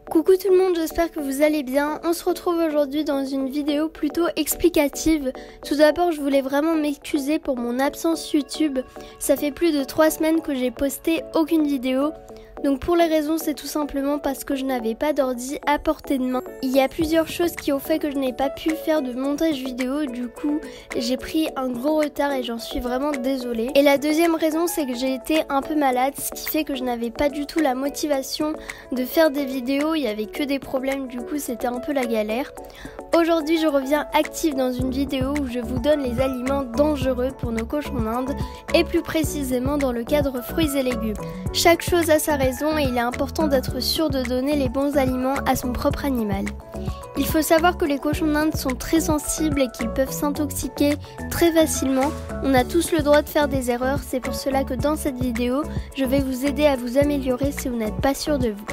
Coucou tout le monde, j'espère que vous allez bien. On se retrouve aujourd'hui dans une vidéo plutôt explicative. Tout d'abord, je voulais vraiment m'excuser pour mon absence YouTube. Ça fait plus de 3 semaines que j'ai posté aucune vidéo. Donc pour les raisons, c'est tout simplement parce que je n'avais pas d'ordi à portée de main. Il y a plusieurs choses qui ont fait que je n'ai pas pu faire de montage vidéo, du coup j'ai pris un gros retard et j'en suis vraiment désolée. Et la deuxième raison, c'est que j'ai été un peu malade, ce qui fait que je n'avais pas du tout la motivation de faire des vidéos, il n'y avait que des problèmes, du coup c'était un peu la galère. Aujourd'hui, je reviens active dans une vidéo où je vous donne les aliments dangereux pour nos cochons d'Inde et plus précisément dans le cadre fruits et légumes. Chaque chose a sa raison et il est important d'être sûr de donner les bons aliments à son propre animal. Il faut savoir que les cochons d'Inde sont très sensibles et qu'ils peuvent s'intoxiquer très facilement. On a tous le droit de faire des erreurs, c'est pour cela que dans cette vidéo, je vais vous aider à vous améliorer si vous n'êtes pas sûr de vous.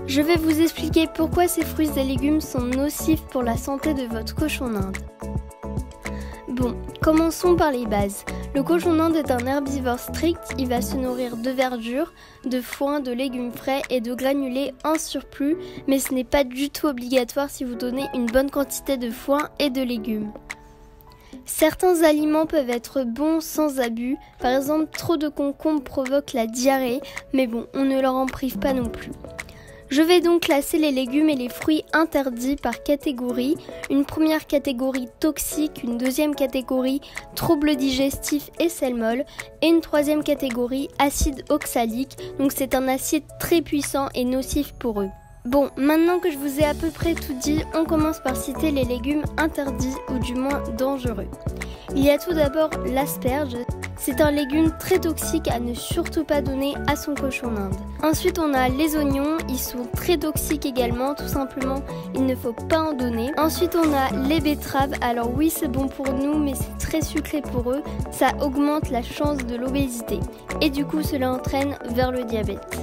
Je vais vous expliquer pourquoi ces fruits et légumes sont nocifs pour la santé de votre cochon d'Inde. Bon, commençons par les bases. Le cochon d'Inde est un herbivore strict, il va se nourrir de verdure, de foin, de légumes frais et de granulés en surplus, mais ce n'est pas du tout obligatoire si vous donnez une bonne quantité de foin et de légumes. Certains aliments peuvent être bons sans abus, par exemple trop de concombres provoque la diarrhée, mais bon, on ne leur en prive pas non plus. Je vais donc classer les légumes et les fruits interdits par catégorie. Une première catégorie toxique, une deuxième catégorie troubles digestifs et sel molle et une troisième catégorie acide oxalique. Donc c'est un acide très puissant et nocif pour eux. Bon, maintenant que je vous ai à peu près tout dit, on commence par citer les légumes interdits ou du moins dangereux. Il y a tout d'abord l'asperge. C'est un légume très toxique à ne surtout pas donner à son cochon d'Inde. Ensuite, on a les oignons, ils sont très toxiques également, tout simplement, il ne faut pas en donner. Ensuite, on a les betteraves, alors oui, c'est bon pour nous, mais c'est très sucré pour eux, ça augmente la chance de l'obésité. Et du coup, cela entraîne vers le diabète.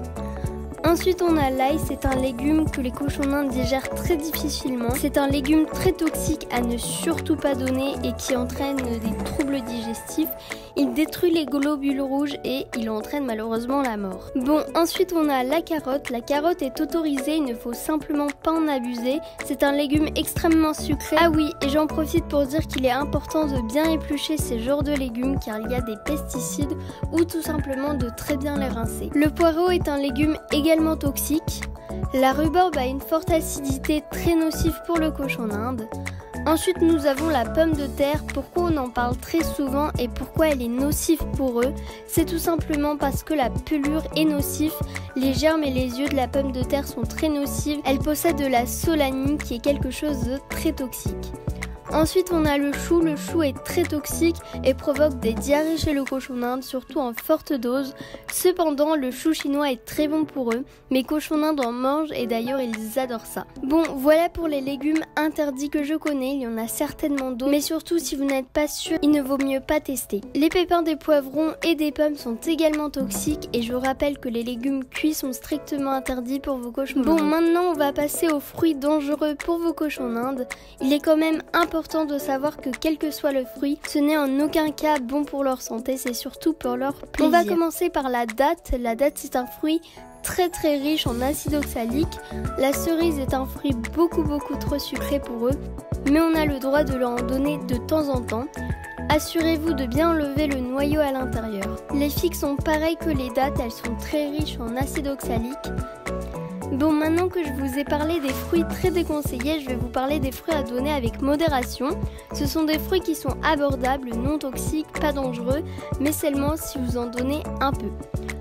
Ensuite, on a l'ail, c'est un légume que les cochons d'Inde digèrent très difficilement. C'est un légume très toxique à ne surtout pas donner et qui entraîne des troubles digestifs. Il détruit les globules rouges et il entraîne malheureusement la mort. Bon, ensuite on a la carotte. La carotte est autorisée, il ne faut simplement pas en abuser. C'est un légume extrêmement sucré. Ah oui, et j'en profite pour dire qu'il est important de bien éplucher ces genres de légumes car il y a des pesticides ou tout simplement de très bien les rincer. Le poireau est un légume également toxique. La rhubarbe a une forte acidité très nocive pour le cochon d'Inde. Ensuite, nous avons la pomme de terre. Pourquoi on en parle très souvent et pourquoi elle est nocive pour eux? C'est tout simplement parce que la pelure est nocive. Les germes et les yeux de la pomme de terre sont très nocives. Elle possède de la solanine qui est quelque chose de très toxique. Ensuite, on a le chou. Le chou est très toxique et provoque des diarrhées chez le cochon d'Inde, surtout en forte dose. Cependant, le chou chinois est très bon pour eux. Mes cochons d'Inde en mangent et d'ailleurs, ils adorent ça. Bon, voilà pour les légumes interdits que je connais. Il y en a certainement d'autres. Mais surtout, si vous n'êtes pas sûr, il ne vaut mieux pas tester. Les pépins des poivrons et des pommes sont également toxiques. Et je rappelle que les légumes cuits sont strictement interdits pour vos cochons d'Inde. Bon, maintenant, on va passer aux fruits dangereux pour vos cochons d'Inde. Il est quand même important de savoir que quel que soit le fruit, ce n'est en aucun cas bon pour leur santé, c'est surtout pour leur plaisir. On va commencer par la date. La date, c'est un fruit très riche en acide oxalique. La cerise est un fruit beaucoup trop sucré pour eux, mais on a le droit de leur en donner de temps en temps. Assurez-vous de bien enlever le noyau à l'intérieur. Les figues sont pareilles que les dattes, elles sont très riches en acide oxalique. Bon, maintenant que je vous ai parlé des fruits très déconseillés, je vais vous parler des fruits à donner avec modération. Ce sont des fruits qui sont abordables, non toxiques, pas dangereux, mais seulement si vous en donnez un peu.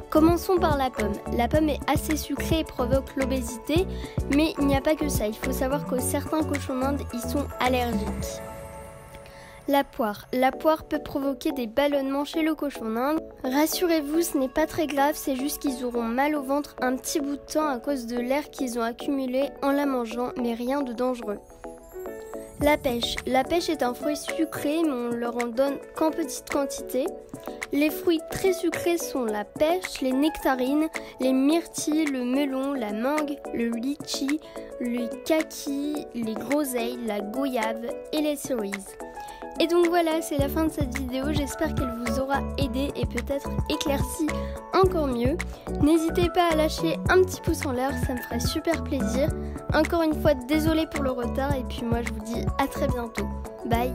Commençons par la pomme. La pomme est assez sucrée et provoque l'obésité, mais il n'y a pas que ça. Il faut savoir que certains cochons d'Inde y sont allergiques. La poire. La poire peut provoquer des ballonnements chez le cochon d'Inde. Rassurez-vous, ce n'est pas très grave, c'est juste qu'ils auront mal au ventre un petit bout de temps à cause de l'air qu'ils ont accumulé en la mangeant, mais rien de dangereux. La pêche. La pêche est un fruit sucré, mais on leur en donne qu'en petite quantité. Les fruits très sucrés sont la pêche, les nectarines, les myrtilles, le melon, la mangue, le litchi, le kaki, les groseilles, la goyave et les cerises. Et donc voilà, c'est la fin de cette vidéo, j'espère qu'elle vous aura aidé et peut-être éclairci encore mieux. N'hésitez pas à lâcher un petit pouce en l'air, ça me ferait super plaisir. Encore une fois, désolée pour le retard et puis moi je vous dis à très bientôt. Bye!